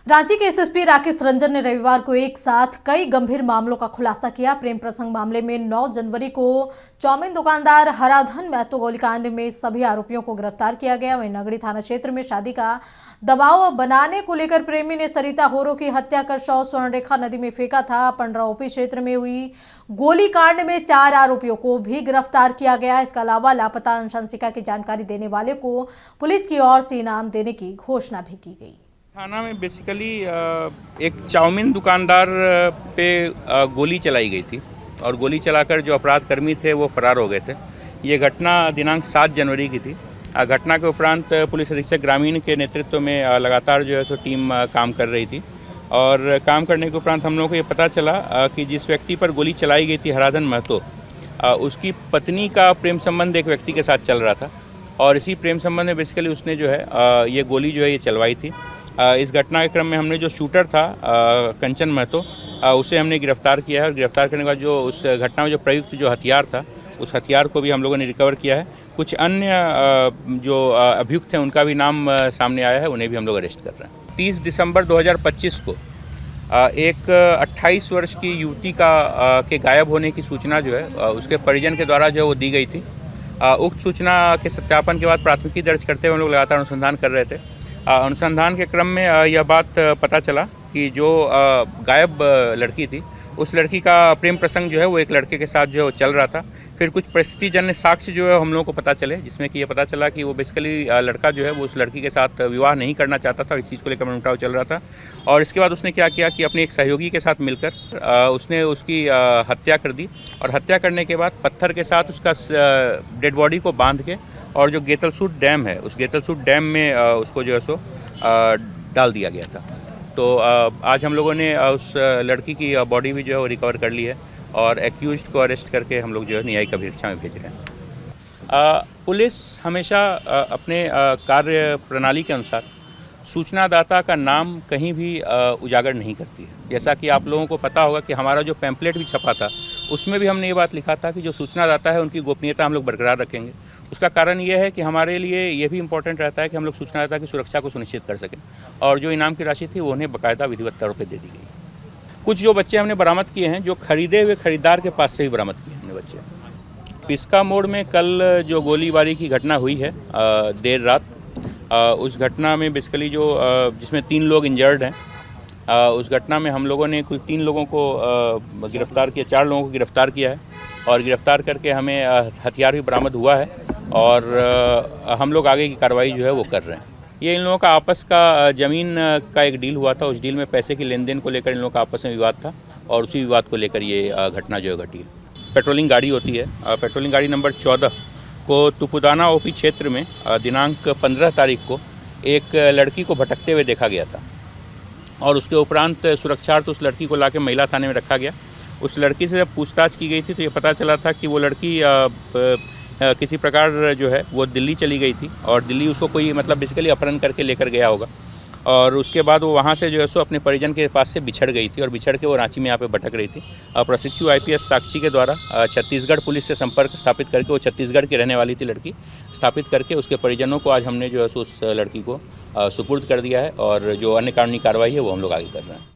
रांची के एसएसपी राकेश रंजन ने रविवार को एक साथ कई गंभीर मामलों का खुलासा किया। प्रेम प्रसंग मामले में 9 जनवरी को चाउमीन दुकानदार हराधन महतो गोलीकांड में सभी आरोपियों को गिरफ्तार किया गया। वहीं नगड़ी थाना क्षेत्र में शादी का दबाव बनाने को लेकर प्रेमी ने सरिता होरो की हत्या कर शव स्वर्णरेखा नदी में फेंका था। पंडरा ओपी क्षेत्र में हुई गोलीकांड में 4 आरोपियों को भी गिरफ्तार किया गया। इसके अलावा लापता अनुशंसिका की जानकारी देने वाले को पुलिस की ओर से इनाम देने की घोषणा भी की गई। थाना में बेसिकली एक चाउमीन दुकानदार पे गोली चलाई गई थी और गोली चलाकर जो अपराधकर्मी थे वो फरार हो गए थे। ये घटना दिनांक 7 जनवरी की थी। घटना के उपरांत पुलिस अधीक्षक ग्रामीण के नेतृत्व में लगातार जो है सो टीम काम कर रही थी और काम करने के उपरांत हम लोगों को ये पता चला कि जिस व्यक्ति पर गोली चलाई गई थी हराधन महतो, उसकी पत्नी का प्रेम संबंध एक व्यक्ति के साथ चल रहा था और इसी प्रेम संबंध में बेसिकली उसने जो है ये गोली जो है ये चलवाई थी। इस घटना के क्रम में हमने जो शूटर था कंचन महतो, उसे हमने गिरफ्तार किया है और गिरफ्तार करने के बाद जो उस घटना में जो प्रयुक्त जो हथियार था उस हथियार को भी हम लोगों ने रिकवर किया है। कुछ अन्य जो अभियुक्त हैं उनका भी नाम सामने आया है, उन्हें भी हम लोग अरेस्ट कर रहे हैं। 30 दिसंबर 2025 को एक 28 वर्ष की युवती के गायब होने की सूचना जो है उसके परिजन के द्वारा जो है वो दी गई थी। उक्त सूचना के सत्यापन के बाद प्राथमिकी दर्ज करते हुए हम लोग लगातार अनुसंधान कर रहे थे। अनुसंधान के क्रम में यह बात पता चला कि जो गायब लड़की थी उस लड़की का प्रेम प्रसंग जो है वो एक लड़के के साथ जो है वो चल रहा था। फिर कुछ परिस्थितिजन्य साक्ष्य जो है हम लोगों को पता चले, जिसमें कि ये पता चला कि वो बेसिकली लड़का जो है वो उस लड़की के साथ विवाह नहीं करना चाहता था। इस चीज़ को लेकर मनमुटाव चल रहा था और इसके बाद उसने क्या किया कि अपने एक सहयोगी के साथ मिलकर उसने उसकी हत्या कर दी और हत्या करने के बाद पत्थर के साथ उसका डेड बॉडी को बांध के और जो गेतलसूट डैम है उस गेतलसूट डैम में उसको जो है सो डाल दिया गया था। तो आज हम लोगों ने उस लड़की की बॉडी भी जो है वो रिकवर कर ली है और एक्यूज्ड को अरेस्ट करके हम लोग जो है न्यायिक अभिरक्षा में भेज रहे हैं। पुलिस हमेशा अपने कार्य प्रणाली के अनुसार सूचनादाता का नाम कहीं भी उजागर नहीं करती है। जैसा कि आप लोगों को पता होगा कि हमारा जो पैम्पलेट भी छपा था उसमें भी हमने ये बात लिखा था कि जो सूचनादाता है उनकी गोपनीयता हम लोग बरकरार रखेंगे। उसका कारण ये है कि हमारे लिए ये भी इम्पोर्टेंट रहता है कि हम लोग सूचनादाता की सुरक्षा को सुनिश्चित कर सकें और जो इनाम की राशि थी वो उन्हें बाकायदा विधिवत तौर पर दे दी गई। कुछ जो बच्चे हमने बरामद किए हैं जो खरीदे हुए खरीदार के पास से भी बरामद किए हमने बच्चे। पिस्का मोड़ में कल जो गोलीबारी की घटना हुई है देर रात, उस घटना में बेसिकली जो जिसमें 3 लोग इंजर्ड हैं, उस घटना में हम लोगों ने कुल 3 लोगों को गिरफ्तार किया, 4 लोगों को गिरफ्तार किया है और गिरफ्तार करके हमें हथियार भी बरामद हुआ है और हम लोग आगे की कार्रवाई जो है वो कर रहे हैं। ये इन लोगों का आपस का ज़मीन का एक डील हुआ था, उस डील में पैसे की लेन देन को लेकर इन लोगों का आपस में विवाद था और उसी विवाद को लेकर ये घटना जो है घटी है। पेट्रोलिंग गाड़ी होती है, पेट्रोलिंग गाड़ी नंबर 14 को तुपुदाना ओपी क्षेत्र में दिनांक 15 तारीख को एक लड़की को भटकते हुए देखा गया था और उसके उपरांत सुरक्षार्थ उस लड़की को लाके महिला थाने में रखा गया। उस लड़की से जब पूछताछ की गई थी तो ये पता चला था कि वो लड़की किसी प्रकार जो है वो दिल्ली चली गई थी और दिल्ली उसको कोई मतलब बेसिकली अपहरण करके लेकर गया होगा और उसके बाद वो वहाँ से जो है सो अपने परिजन के पास से बिछड़ गई थी और बिछड़ के वो रांची में यहाँ पे भटक रही थी। प्रशिक्षु IPS साक्षी के द्वारा छत्तीसगढ़ पुलिस से संपर्क स्थापित करके, वो छत्तीसगढ़ की रहने वाली थी लड़की, स्थापित करके उसके परिजनों को आज हमने जो है सो उस लड़की को सुपुर्द कर दिया है और जो अन्य कानूनी कार्रवाई है वो हम लोग आगे कर रहे हैं।